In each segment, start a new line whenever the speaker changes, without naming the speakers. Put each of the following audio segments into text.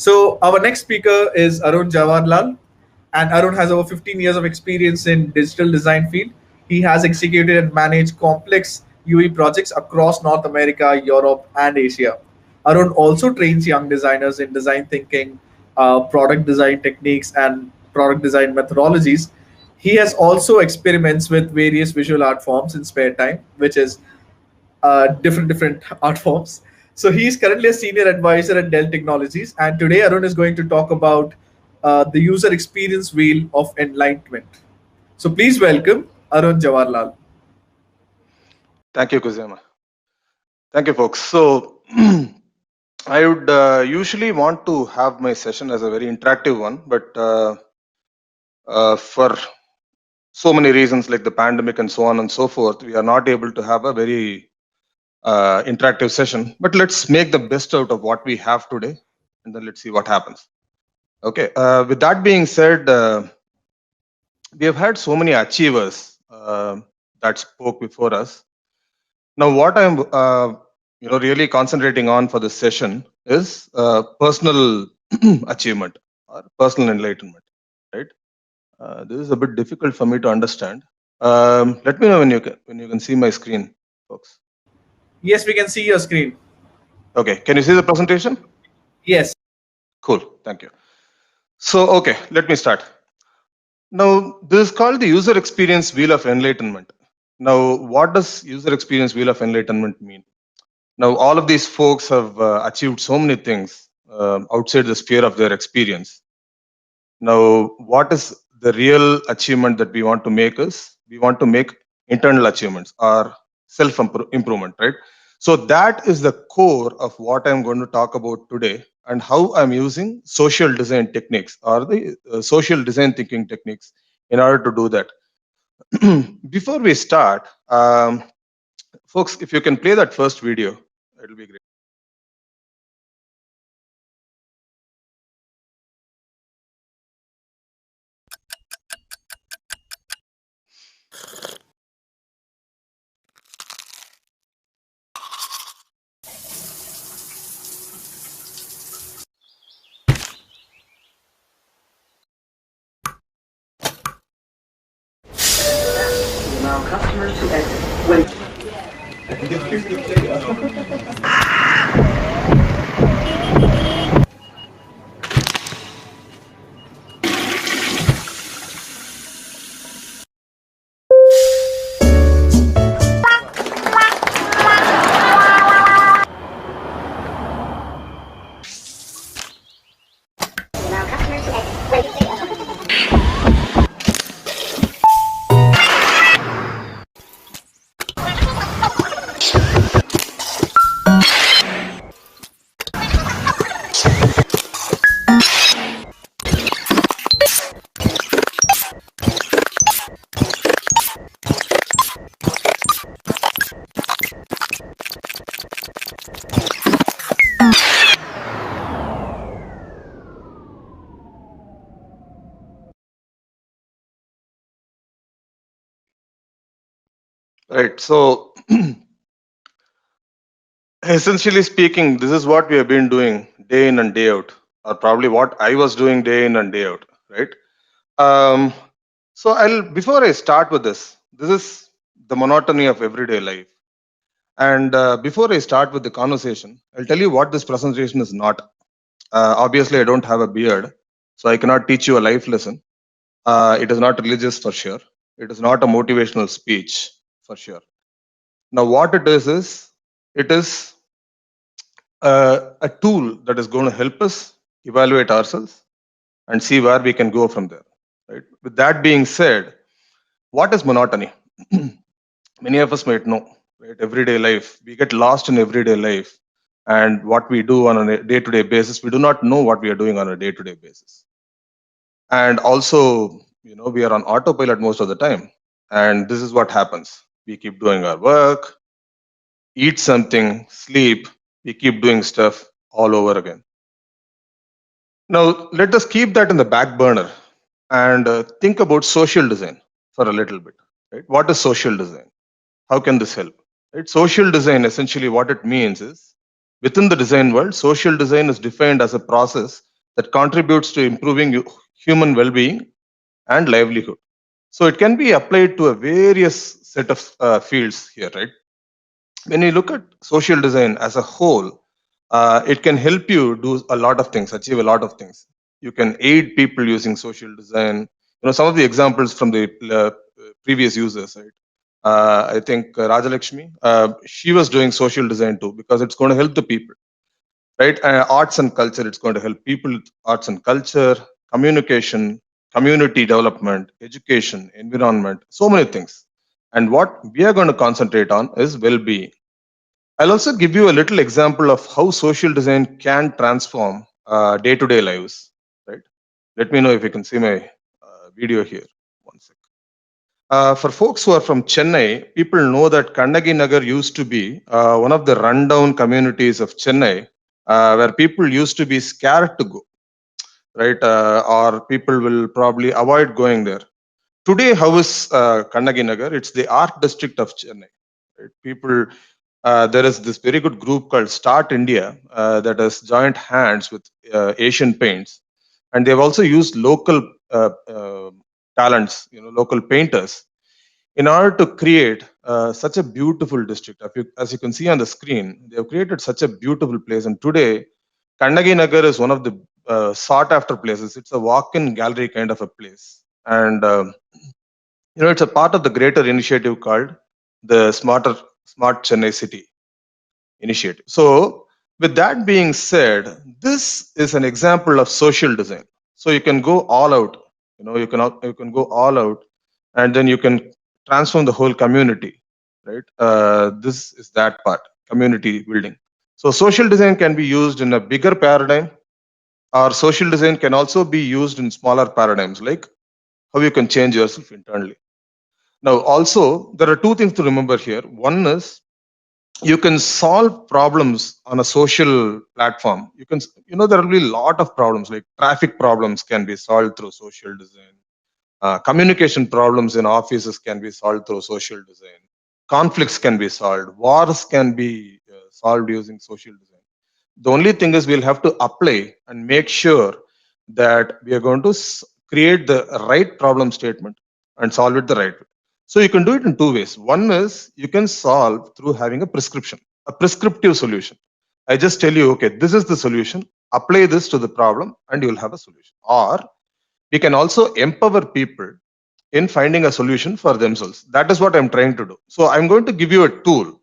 So our next speaker is Arun Jawaharlal, and Arun has over 15 years of experience in digital design field. He has executed and managed complex UE projects across North America, Europe, and Asia. Arun also trains young designers in design thinking, product design techniques, and product design methodologies. He has also experiments with various visual art forms in spare time, which is different art forms. So he's currently a senior advisor at Dell Technologies, and today Arun is going to talk about the user experience wheel of enlightenment. So please welcome Arun Jawaharlal.
Thank you, Kuzema. Thank you, folks. So I would usually want to have my session as a very interactive one, but for so many reasons like the pandemic and so on and so forth, we are not able to have a very interactive session. But let's make the best out of what we have today, and then let's see what happens. Okay. With that being said, we have had so many achievers that spoke before us. Now, what I'm really concentrating on for this session is personal achievement or personal enlightenment. Right? This is a bit difficult for me to understand. Let me know when you can see my screen, folks.
Yes, we can see your screen.
Okay. Can you see the presentation?
Yes.
Cool. Thank you. So, okay, let me start. Now, this is called the user experience wheel of enlightenment. Now, what does user experience wheel of enlightenment mean? Now, all of these folks have achieved so many things outside the sphere of their experience. Now, what is the real achievement that we want to make is we want to make internal achievements or self improvement, right? So that is the core of what I'm going to talk about today and how I'm using social design techniques or the social design thinking techniques in order to do that. Before we start, folks, if you can play that first video, it'll be great.
Allow customers to exit when
Right. So, essentially speaking, this is what we have been doing day in and day out, or probably what I was doing day in and day out, right? So I'll before I start with this is the monotony of everyday life. And before I start with the conversation, I'll tell you what this presentation is not. Obviously, I don't have a beard, so I cannot teach you a life lesson. It is not religious for sure. It is not a motivational speech for sure. Now, what is it is a tool that is going to help us evaluate ourselves and see where we can go from there. Right. With that being said, what is monotony? Many of us might know, right? Everyday life, we get lost in everyday life, and what we do on a day-to-day basis, we do not know what we are doing on a day-to-day basis. And also, we are on autopilot most of the time, and this is what happens. We keep doing our work, eat something, sleep, we keep doing stuff all over again. Now, let us keep that in the back burner and think about social design for a little bit. Right? What is social design? How can this help? Right? Social design, essentially, what it means is within the design world, social design is defined as a process that contributes to improving human well-being and livelihood. So it can be applied to a various set of fields here, right? When you look at social design as a whole, it can help you do a lot of things, achieve a lot of things. You can aid people using social design. Some of the examples from the previous users, right? I think Rajalakshmi, she was doing social design too, because it's going to help the people, right? Arts and culture, it's going to help people with arts and culture, communication, community development, education, environment, so many things. And what we are going to concentrate on is well-being. I'll also give you a little example of how social design can transform day-to-day lives, right? Let me know if you can see my video here. One sec. For folks who are from Chennai, people know that Kannagi Nagar used to be one of the rundown communities of Chennai, where people used to be scared to go, right? Or people will probably avoid going there. Today, how is Kannagi Nagar? It's the art district of Chennai. Right? People, there is this very good group called Start India that has joined hands with Asian Paints, and they've also used local talents, local painters, in order to create such a beautiful district. As you can see on the screen, they have created such a beautiful place. And today, Kannagi Nagar is one of the sought after places. It's a walk-in gallery kind of a place. And it's a part of the greater initiative called the Smart Chennai City initiative. So with that being said, this is an example of social design. So you can go all out, you can go all out, and then you can transform the whole community, right? This is that part, community building. So social design can be used in a bigger paradigm, or social design can also be used in smaller paradigms, like how you can change yourself internally. Now, also, there are two things to remember here. One is you can solve problems on a social platform. There will be a lot of problems, like traffic problems can be solved through social design. Communication problems in offices can be solved through social design. Conflicts can be solved. Wars can be solved using social design. The only thing is we'll have to apply and make sure that we are going to create the right problem statement and solve it the right way. So you can do it in two ways. One is you can solve through having a prescription, a prescriptive solution. I just tell you, okay, this is the solution, apply this to the problem and you'll have a solution. Or we can also empower people in finding a solution for themselves. That is what I'm trying to do. So I'm going to give you a tool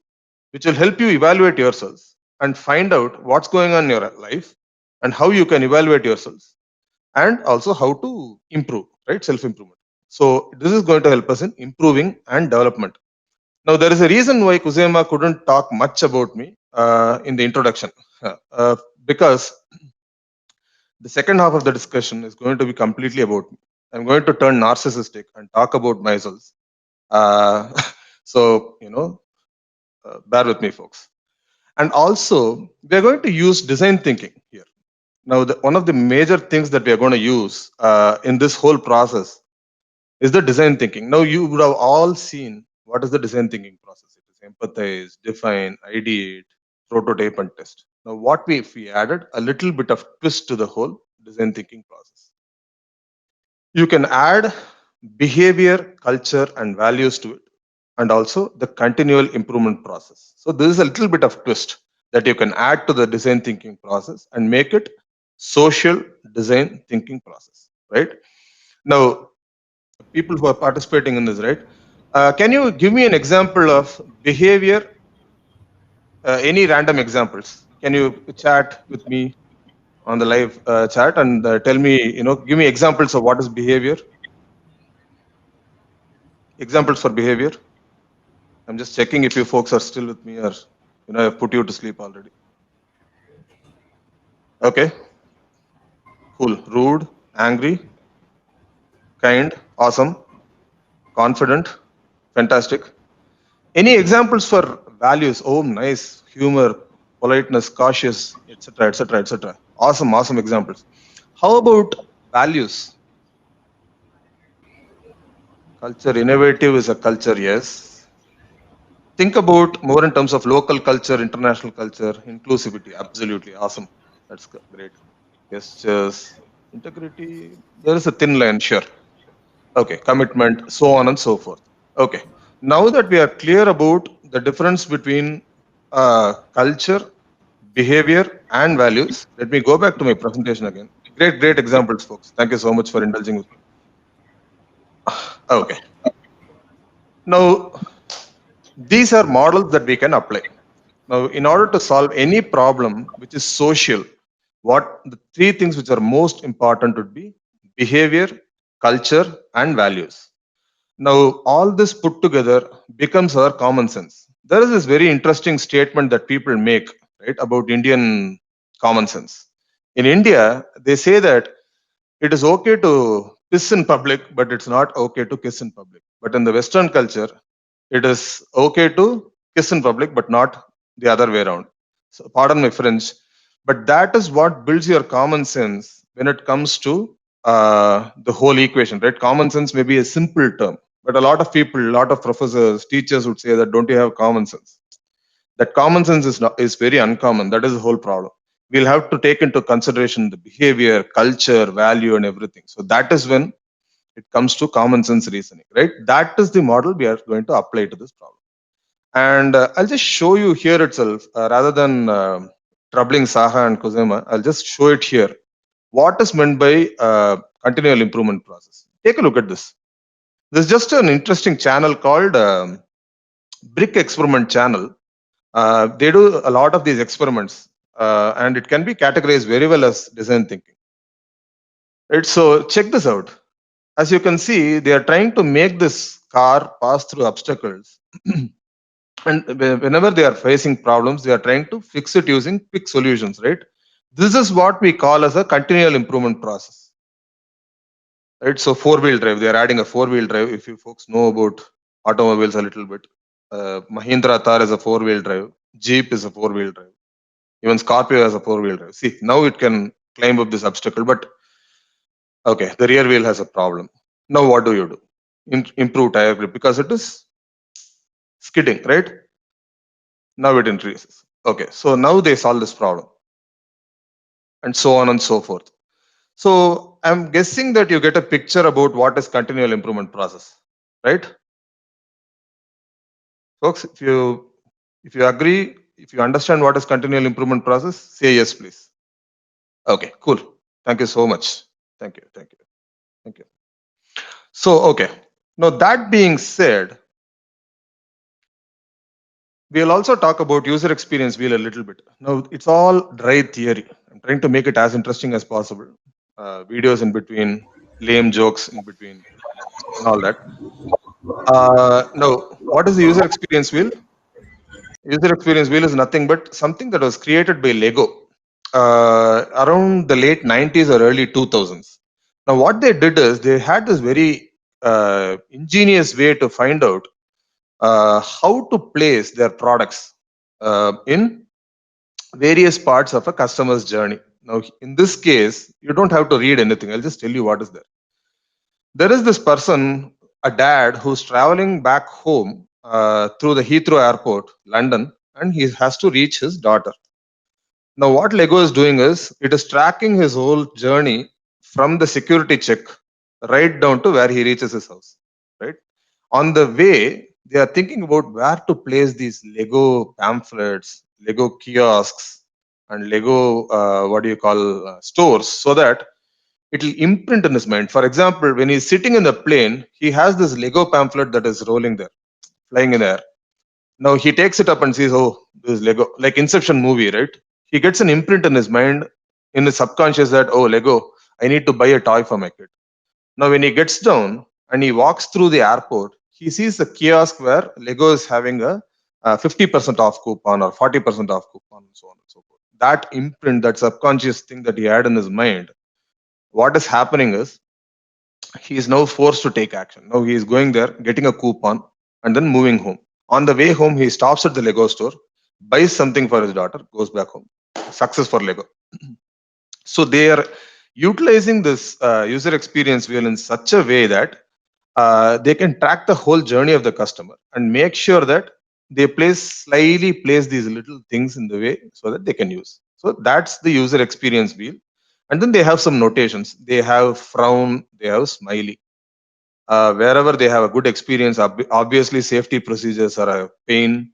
which will help you evaluate yourselves and find out what's going on in your life and how you can evaluate yourselves, and also how to improve, right? Self-improvement. So this is going to help us in improving and development. Now, there is a reason why Kuzema couldn't talk much about me in the introduction, because the second half of the discussion is going to be completely about me. I'm going to turn narcissistic and talk about myself. So, bear with me, folks. And also, we are going to use design thinking here. Now, one of the major things that we are going to use in this whole process is the design thinking. Now, you would have all seen what is the design thinking process. It is empathize, define, ideate, prototype, and test. Now, what if we added a little bit of twist to the whole design thinking process? You can add behavior, culture, and values to it, and also the continual improvement process. So this is a little bit of twist that you can add to the design thinking process and make it social design thinking process, right? Now, people who are participating in this, right? Can you give me an example of behavior? Any random examples? Can you chat with me on the live chat and tell me, give me examples of what is behavior? Examples for behavior. I'm just checking if you folks are still with me, or I've put you to sleep already. Okay. Cool. Rude, angry, kind, awesome, confident, fantastic. Any examples for values? Oh, nice. Humor, politeness, cautious, etc., etc., etc. Awesome, awesome examples. How about values? Culture, innovative is a culture, yes. Think about more in terms of local culture, international culture, inclusivity. Absolutely awesome. That's great. Gestures, integrity. There is a thin line, sure. Okay, commitment, so on and so forth. Okay, now that we are clear about the difference between culture, behavior, and values, let me go back to my presentation again. Great examples, folks. Thank you so much for indulging with me. Okay, now these are models that we can apply. Now, in order to solve any problem which is social, what the three things which are most important would be behavior, culture, and values. Now, all this put together becomes our common sense. There is this very interesting statement that people make, right, about Indian common sense. In India, they say that it is okay to piss in public, but it's not okay to kiss in public. But in the Western culture, it is okay to kiss in public, but not the other way around. So, pardon my French, but that is what builds your common sense when it comes to the whole equation, right? Common sense may be a simple term, but a lot of people, a lot of professors, teachers would say that don't you have common sense? That common sense is very uncommon. That is the whole problem. We'll have to take into consideration the behavior, culture, value, and everything. So that is when it comes to common sense reasoning, right? That is the model we are going to apply to this problem. And I'll just show you here itself, rather than troubling Saha and Kusema, I'll just show it here. What is meant by continual improvement process? Take a look at this. There's just an interesting channel called Brick Experiment Channel. They do a lot of these experiments, and it can be categorized very well as design thinking. Right, so check this out. As you can see, they are trying to make this car pass through obstacles. And whenever they are facing problems, they are trying to fix it using quick solutions, right? This is what we call as a continual improvement process. Right, so four-wheel drive, they are adding a four-wheel drive. If you folks know about automobiles a little bit, Mahindra Thar is a four-wheel drive, Jeep is a four-wheel drive, even Scorpio has a four-wheel drive. See, now it can climb up this obstacle, but okay, the rear wheel has a problem. Now what do you do? Improve tire grip because it is skidding, right? Now it increases. Okay, so now they solve this problem, and so on and so forth. So I'm guessing that you get a picture about what is continual improvement process, right? Folks, if you agree, if you understand what is continual improvement process, say yes, please. Okay, cool. Thank you so much. Thank you. Thank you. So, okay. Now that being said, we'll also talk about user experience wheel a little bit. Now it's all dry theory. I'm trying to make it as interesting as possible. Videos in between, lame jokes in between, and all that. Now, what is the user experience wheel? User experience wheel is nothing but something that was created by Lego around the late 90s or early 2000s. Now, what they did is they had this very ingenious way to find out how to place their products in various parts of a customer's journey. Now, in this case, you don't have to read anything. I'll just tell you what is there. There is this person, a dad, who's traveling back home through the Heathrow Airport, London, and he has to reach his daughter. Now, what Lego is doing is it is tracking his whole journey from the security check right down to where he reaches his house. Right on the way, they are thinking about where to place these Lego pamphlets, Lego kiosks, and Lego what do you call stores, so that it will imprint in his mind. For example, when he's sitting in the plane, he has this Lego pamphlet that is rolling there, flying in the air. Now he takes it up and sees, oh, this is Lego, like Inception movie, right? He gets an imprint in his mind, in his subconscious, that, oh, Lego, I need to buy a toy for my kid. Now, when he gets down and he walks through the airport, he sees a kiosk where Lego is having a 50% off coupon or 40% off coupon, and so on and so forth. That imprint, that subconscious thing that he had in his mind, what is happening is he is now forced to take action. Now he is going there, getting a coupon, and then moving home. On the way home, he stops at the Lego store, buys something for his daughter, goes back home. Success for Lego. So they are utilizing this user experience wheel in such a way that they can track the whole journey of the customer and make sure that they slyly place these little things in the way so that they can use. So that's the user experience wheel. And then they have some notations. They have frown, they have smiley. Wherever they have a good experience, obviously safety procedures are a pain.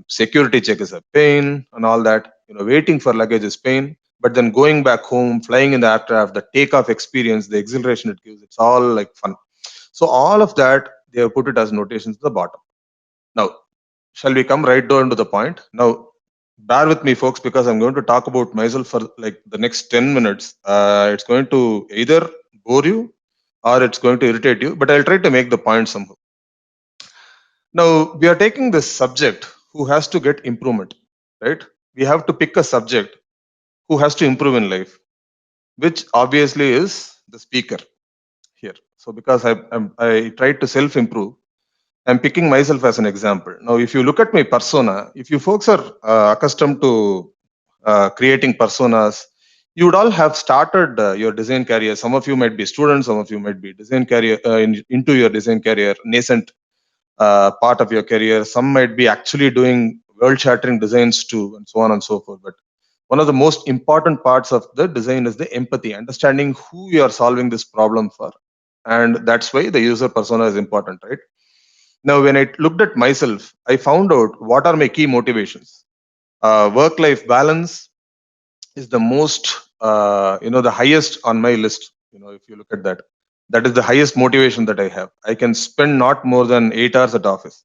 Security check is a pain and all that. Waiting for luggage is pain. But then going back home, flying in the aircraft, the takeoff experience, the exhilaration it gives, it's all like fun. So all of that, they have put it as notations at the bottom. Now, shall we come right down to the point? Now, bear with me, folks, because I'm going to talk about myself for like the next 10 minutes. It's going to either bore you or it's going to irritate you, but I'll try to make the point somehow. Now, we are taking this subject who has to get improvement, right? We have to pick a subject who has to improve in life, which obviously is the speaker here. So because I tried to self-improve, I'm picking myself as an example. Now, if you look at my persona, if you folks are accustomed to creating personas, you would all have started your design career. Some of you might be students, some of you might be design career into your design career, nascent part of your career. Some might be actually doing world-shattering designs too, and so on and so forth. But one of the most important parts of the design is the empathy, understanding who you are solving this problem for, and that's why the user persona is important, right? Now, when I looked at myself, I found out what are my key motivations. Work-life balance is the most, the highest on my list. If you look at that, that is the highest motivation that I have. I can spend not more than 8 hours at office.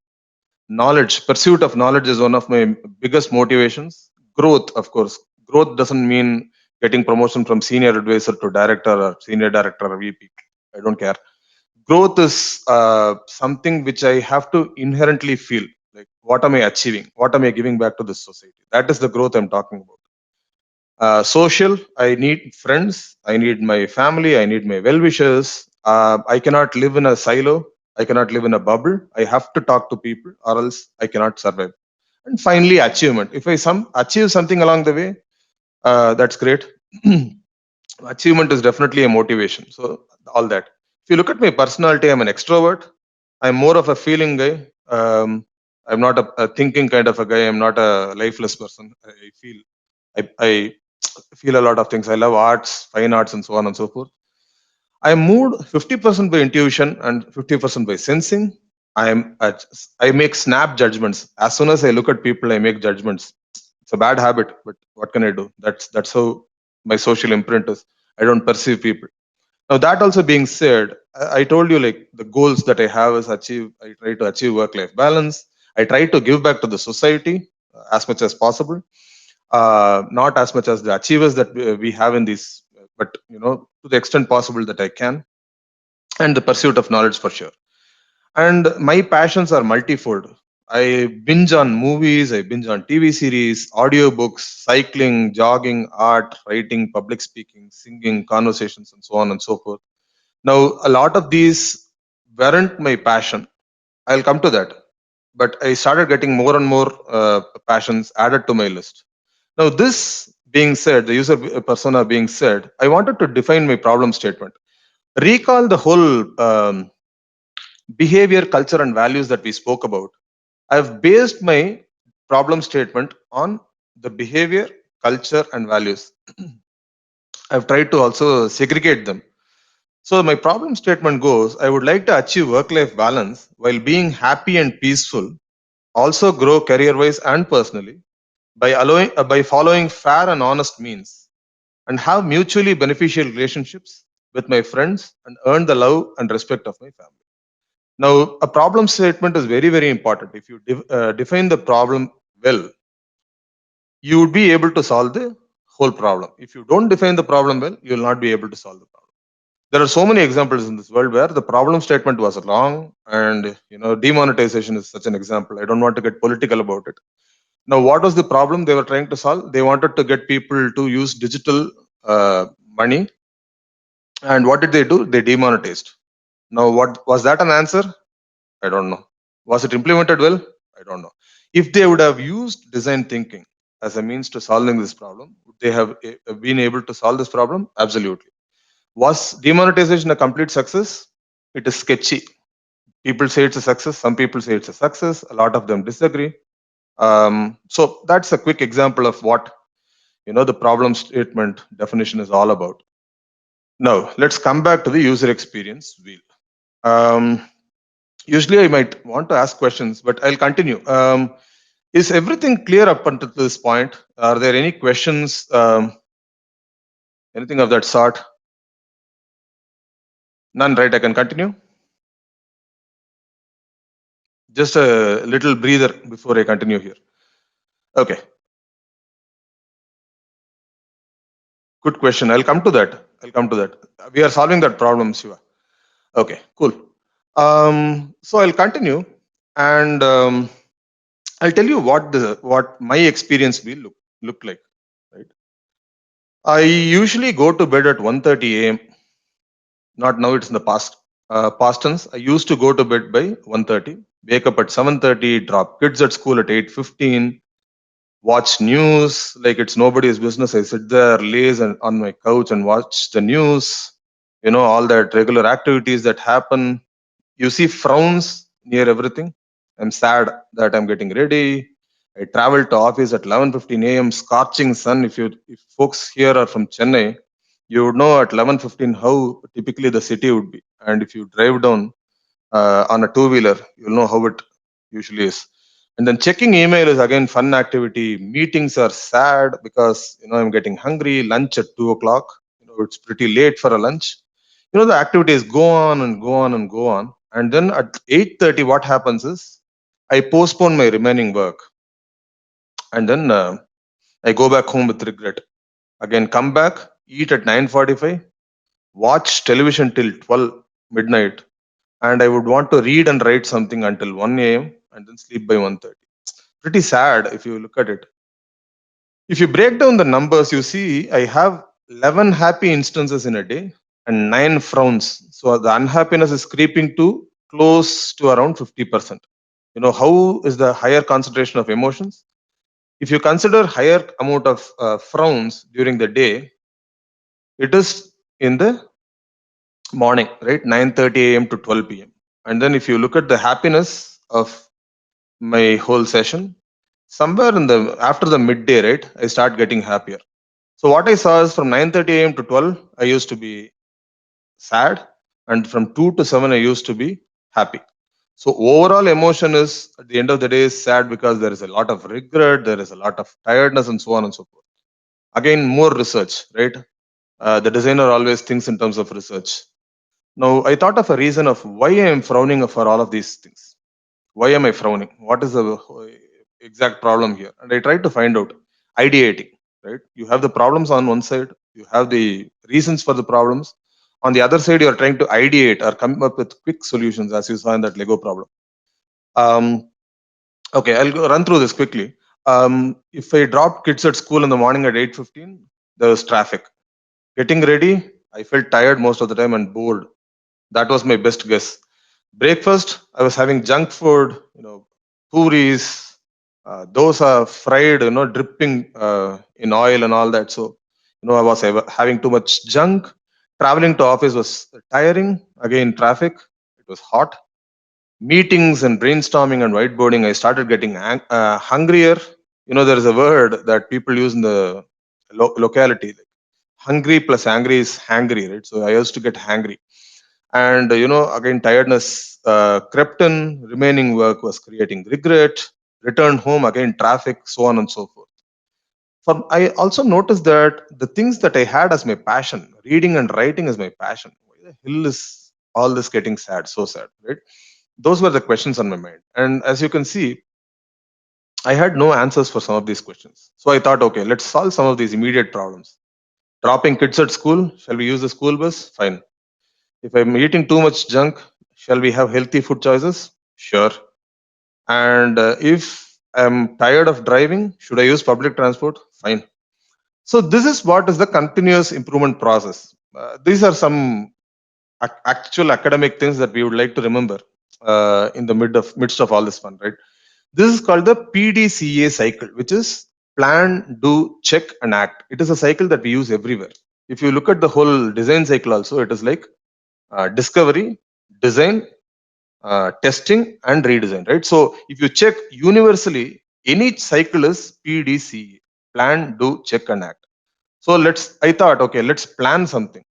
Knowledge, pursuit of knowledge is one of my biggest motivations. Growth, of course. Growth doesn't mean getting promotion from senior advisor to director or senior director or VP. I don't care. Growth is something which I have to inherently feel like, what am I achieving? What am I giving back to this society? That is the growth I'm talking about. Social, I need friends, I need my family, I need my well-wishers. I cannot live in a silo, I cannot live in a bubble. I have to talk to people or else I cannot survive. And finally, achievement. If I achieve something along the way, that's great. Achievement is definitely a motivation. So all that. If you look at my personality, I'm an extrovert. I'm more of a feeling guy. I'm not a thinking kind of a guy. I'm not a lifeless person. I feel a lot of things. I love arts, fine arts, and so on and so forth. I am moved 50% by intuition and 50% by sensing. I make snap judgments. As soon as I look at people, I make judgments. It's a bad habit, but what can I do? That's how my social imprint is. I don't perceive people. Now, that also being said, I told you like the goals that I have is achieve. I try to achieve work-life balance. I try to give back to the society as much as possible. Not as much as the achievers that we have in these, but to the extent possible that I can, and the pursuit of knowledge for sure. And my passions are multifold. I binge on movies, I binge on TV series, audiobooks, cycling, jogging, art, writing, public speaking, singing, conversations, and so on and so forth. Now, a lot of these weren't my passion. I'll come to that. But I started getting more and more passions added to my list. Now, this being said, the user persona being said, I wanted to define my problem statement. Recall the whole behavior, culture, and values that we spoke about. I've based my problem statement on the behavior, culture, and values. I've tried to also segregate them. So my problem statement goes, I would like to achieve work-life balance while being happy and peaceful, also grow career-wise and personally by following fair and honest means, and have mutually beneficial relationships with my friends and earn the love and respect of my family. Now, a problem statement is very, very important. If you define the problem well, you would be able to solve the whole problem. If you don't define the problem well, you will not be able to solve the problem. There are so many examples in this world where the problem statement was wrong, and demonetization is such an example. I don't want to get political about it. Now, what was the problem they were trying to solve? They wanted to get people to use digital money, and what did they do? They demonetized. Now, what was that an answer? I don't know. Was it implemented well? I don't know. If they would have used design thinking as a means to solving this problem, would they have been able to solve this problem? Absolutely. Was demonetization a complete success? It is sketchy. People say it's a success. Some people say it's a success. A lot of them disagree. So that's a quick example of what the problem statement definition is all about. Now, let's come back to the user experience wheel. Usually I might want to ask questions, but I'll continue. Is everything clear up until this point? Are there any questions? Anything of that sort? None, right? I can continue. Just a little breather before I continue here. Okay. Good question. I'll come to that. We are solving that problem, Shiva. Okay, cool. So I'll continue, and I'll tell you what my experience will look like. Right. I usually go to bed at 1:30 a.m. Not now; it's in the past. Past tense. I used to go to bed by 1:30, wake up at 7:30, drop kids at school at 8:15, watch news like it's nobody's business. I sit there, laze on my couch and watch the news. All that regular activities that happen. You see frowns near everything. I'm sad that I'm getting ready. I travel to office at 11:15 a.m. Scorching sun. If folks here are from Chennai, you would know at 11:15 how typically the city would be. And if you drive down on a two-wheeler, you'll know how it usually is. And then checking email is again fun activity. Meetings are sad because I'm getting hungry. Lunch at 2 o'clock. It's pretty late for a lunch. The activities go on and go on and go on. And then at 8:30, what happens is I postpone my remaining work. And then I go back home with regret. Again, come back, eat at 9:45, watch television till 12 midnight. And I would want to read and write something until 1 a.m. and then sleep by 1:30. Pretty sad if you look at it. If you break down the numbers, you see I have 11 happy instances in a day and 9 frowns. So the unhappiness is creeping to close to around 50%. How is the higher concentration of emotions? If you consider higher amount of frowns during the day, it is in the morning, right? 9:30 a.m. to 12 p.m. And then if you look at the happiness of my whole session, somewhere after the midday, right, I start getting happier. So what I saw is from 9:30 a.m. to 12, I used to be sad, and from 2 to 7, I used to be happy. So overall emotion is at the end of the day is sad because there is a lot of regret, there is a lot of tiredness, and so on and so forth. Again, more research, right? The designer always thinks in terms of research. Now, I thought of a reason of why I am frowning for all of these things. Why am I frowning? What is the exact problem here? And I tried to find out. Ideating, right? You have the problems on one side, you have the reasons for the problems. On the other side, you are trying to ideate or come up with quick solutions, as you saw in that Lego problem. Okay, I'll run through this quickly. If I dropped kids at school in the morning at 8:15, there was traffic. Getting ready, I felt tired most of the time and bored. That was my best guess. Breakfast, I was having junk food, puris, those are fried, dripping in oil and all that. So, I was having too much junk. Traveling to office was tiring. Again, traffic, it was hot. Meetings and brainstorming and whiteboarding, I started getting hungrier. There is a word that people use in the locality. Like hungry plus angry is hangry, right? So I used to get hangry. And, again, tiredness crept in. Remaining work was creating regret. Returned home, again, traffic, so on and so forth. I also noticed that the things that I had as my passion, reading and writing is my passion. Why the hell is all this getting sad? So sad, right? Those were the questions on my mind. And as you can see, I had no answers for some of these questions. So I thought, okay, let's solve some of these immediate problems. Dropping kids at school, shall we use the school bus? Fine. If I'm eating too much junk, shall we have healthy food choices? Sure. And if I'm tired of driving, should I use public transport? Fine. So this is what is the continuous improvement process. These are some actual academic things that we would like to remember in the midst of all this fun, right? This is called the PDCA cycle, which is plan, do, check, and act. It is a cycle that we use everywhere. If you look at the whole design cycle also, it is like discovery, design, testing, and redesign, right? So if you check universally, any cycle is PDCA. Plan, do, check, and act. So I thought, okay, let's plan something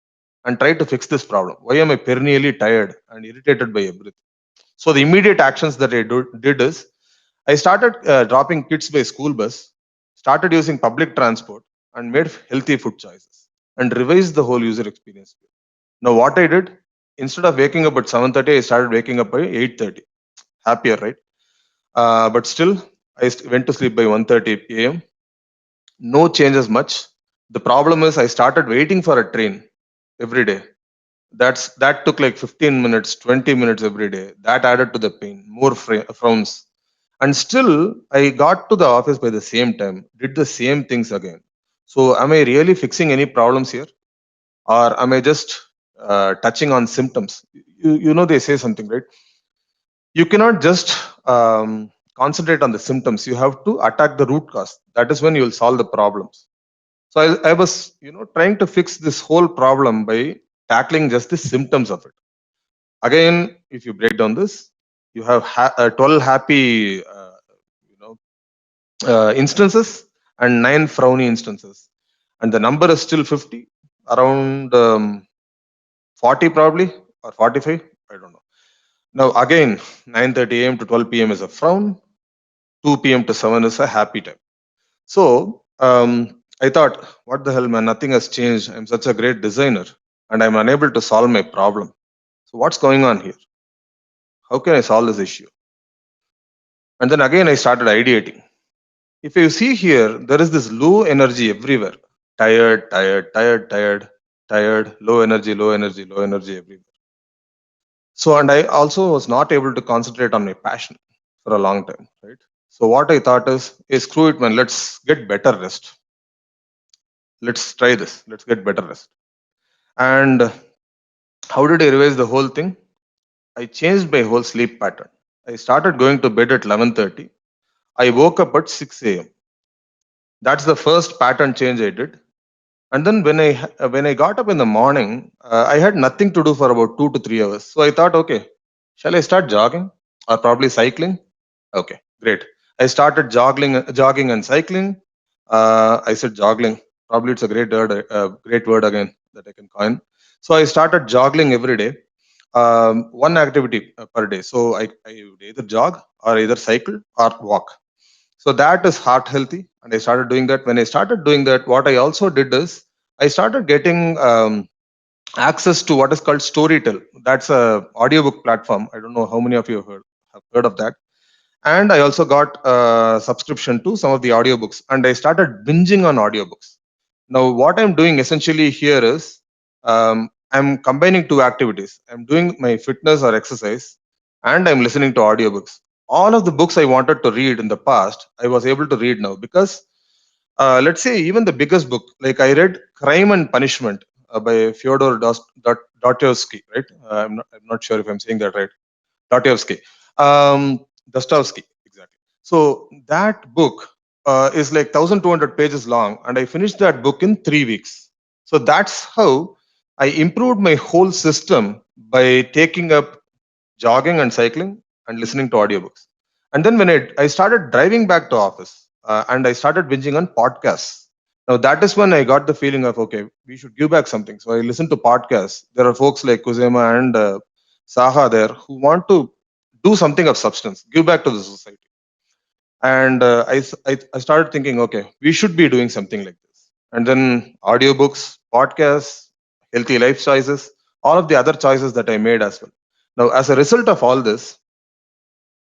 and try to fix this problem. Why am I perennially tired and irritated by everything? So the immediate actions that I did is I started dropping kids by school bus, started using public transport, and made healthy food choices and revised the whole user experience. Now, what I did, instead of waking up at 7:30, I started waking up by 8:30. Happier, right? But still, went to sleep by 1:30 a.m. No changes much. The problem is I started waiting for a train every day. That took like 15 minutes, 20 minutes every day. That added to the pain, more frowns. And still, I got to the office by the same time, did the same things again. So, am I really fixing any problems here? Or am I just touching on symptoms? You know, they say something, right? You cannot just concentrate on the symptoms. You have to attack the root cause. That is when you will solve the problems. So I was, trying to fix this whole problem by tackling just the symptoms of it. Again, if you break down this, you have 12 happy, instances and 9 frowny instances, and the number is still 50, around 40 probably, or 45. I don't know. Now again, 9:30 a.m. to 12 p.m. is a frown. 2 p.m. to 7 is a happy time. So I thought, what the hell, man? Nothing has changed. I'm such a great designer, and I'm unable to solve my problem. So what's going on here? How can I solve this issue? And then again, I started ideating. If you see here, there is this low energy everywhere. Tired, tired, tired, tired, tired, low energy, low energy, low energy everywhere. So, and I also was not able to concentrate on my passion for a long time, right? So what I thought is, hey, screw it, man. Let's get better rest. Let's try this. Let's get better rest. And how did I revise the whole thing? I changed my whole sleep pattern. I started going to bed at 11:30. I woke up at 6 a.m. That's the first pattern change I did. And then when I got up in the morning, I had nothing to do for about 2 to 3 hours. So I thought, okay, shall I start jogging or probably cycling? Okay, great. I started jogging and cycling. I said joggling. Probably it's a great word again that I can coin. So I started jogging every day, one activity per day. So I would either jog or either cycle or walk. So that is heart healthy, and I started doing that. When I started doing that, what I also did is I started getting access to what is called Storytel. That's a audiobook platform. I don't know how many of you have heard of that. And I also got a subscription to some of the audiobooks, and I started binging on audiobooks. Now, what I'm doing essentially here is I'm combining two activities. I'm doing my fitness or exercise, and I'm listening to audiobooks. All of the books I wanted to read in the past, I was able to read now, because let's say even the biggest book, like I read Crime and Punishment by Fyodor Dostoevsky, right? I'm not sure if I'm saying that right. Dostoevsky. Dostoevsky, exactly. So that book is like 1,200 pages long, and I finished that book in 3 weeks. So that's how I improved my whole system by taking up jogging and cycling and listening to audiobooks. And then when I started driving back to office, and I started binging on podcasts. Now that is when I got the feeling of, okay, we should give back something. So I listened to podcasts. There are folks like Kuzema and Saha there who want to do something of substance, give back to the society. And I started thinking, okay, we should be doing something like this. And then audiobooks, podcasts, healthy life choices, all of the other choices that I made as well. Now, as a result of all this,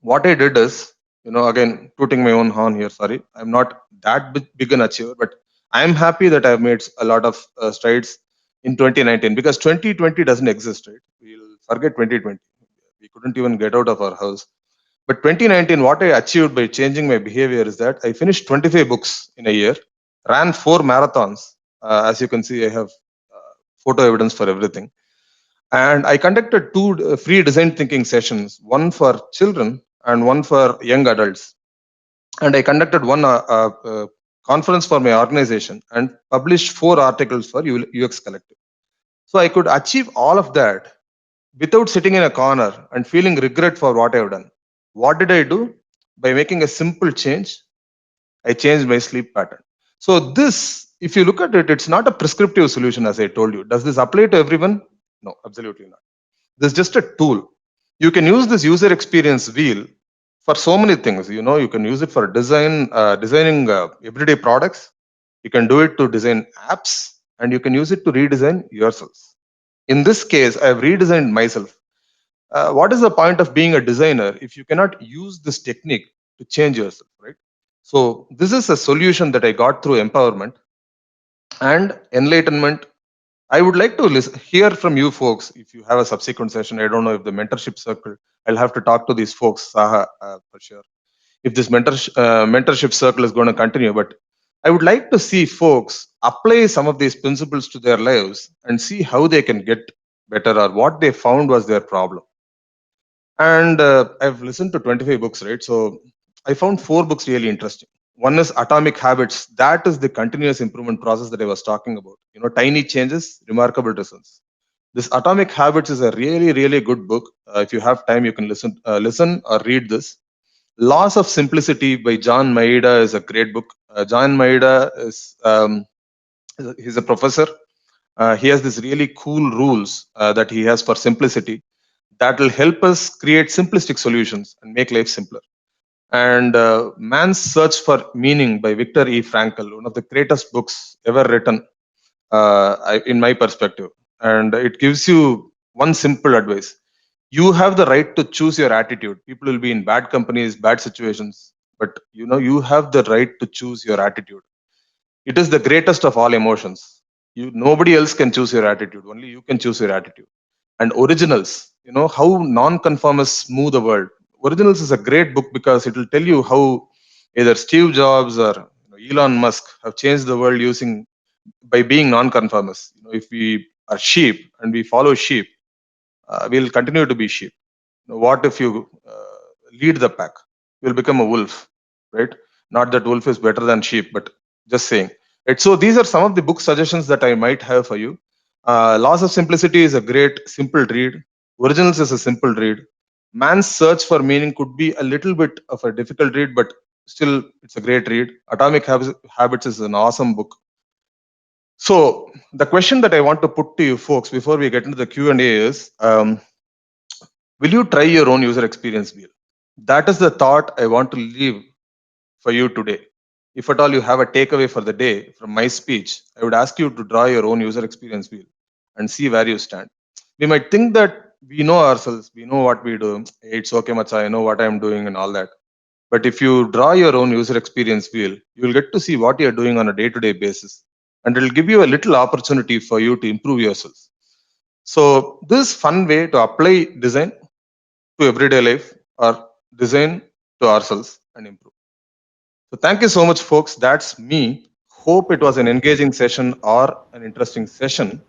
what I did is, again, tooting my own horn here, sorry, I'm not that big an achiever, but I'm happy that I've made a lot of strides in 2019, because 2020 doesn't exist, right? We'll forget 2020. We couldn't even get out of our house. But 2019, what I achieved by changing my behavior is that I finished 25 books in a year, ran 4 marathons. As you can see, I have photo evidence for everything. And I conducted 2 free design thinking sessions, one for children and one for young adults. And I conducted one conference for my organization and published 4 articles for UX Collective. So I could achieve all of that without sitting in a corner and feeling regret for what I've done. What did I do? By making a simple change, I changed my sleep pattern. So this, if you look at it, it's not a prescriptive solution, as I told you. Does this apply to everyone? No, absolutely not. This is just a tool. You can use this user experience wheel for so many things. You know, you can use it for designing everyday products. You can do it to design apps, and you can use it to redesign yourselves. In this case, I have redesigned myself. What is the point of being a designer if you cannot use this technique to change yourself, right? So this is a solution that I got through empowerment and enlightenment. I would like to hear from you folks if you have a subsequent session. I don't know if the mentorship circle, I'll have to talk to these folks, Saha, for sure, if this mentorship circle is going to continue. But I would like to see folks apply some of these principles to their lives and see how they can get better or what they found was their problem. And I've listened to 25 books, right? So I found 4 books really interesting. One is Atomic Habits. That is the continuous improvement process that I was talking about. You know, tiny changes, remarkable results. This Atomic Habits is a really, really good book. If you have time, you can listen or read this. Laws of Simplicity by John Maeda is a great book. John Maeda is he's a professor. He has this really cool rules that he has for simplicity that will help us create simplistic solutions and make life simpler. And Man's Search for Meaning by Viktor E. Frankl, one of the greatest books ever written, in my perspective. And it gives you one simple advice. You have the right to choose your attitude. People will be in bad companies, bad situations, but you know, you have the right to choose your attitude. It is the greatest of all emotions. Nobody else can choose your attitude. Only you can choose your attitude. And Originals, you know, how non-conformists move the world. Originals is a great book because it will tell you how either Steve Jobs or Elon Musk have changed the world by being non-conformists. You know, if we are sheep and we follow sheep, we'll continue to be sheep. What if you lead the pack? You'll become a wolf, right? Not that wolf is better than sheep, but just saying. Right. So these are some of the book suggestions that I might have for you. Laws of Simplicity is a great simple read. Originals is a simple read. Man's Search for Meaning could be a little bit of a difficult read, but still it's a great read. Atomic Habits is an awesome book. So the question that I want to put to you folks before we get into the Q&A is, will you try your own user experience wheel? That is the thought I want to leave for you today. If at all you have a takeaway for the day from my speech, I would ask you to draw your own user experience wheel and see where you stand. We might think that we know ourselves, we know what we do. It's okay, Macha, I know what I'm doing and all that. But if you draw your own user experience wheel, you will get to see what you're doing on a day-to-day basis. And it'll give you a little opportunity for you to improve yourselves. So this fun way to apply design to everyday life or design to ourselves and improve. So thank you so much, folks. That's me. Hope it was an engaging session or an interesting session.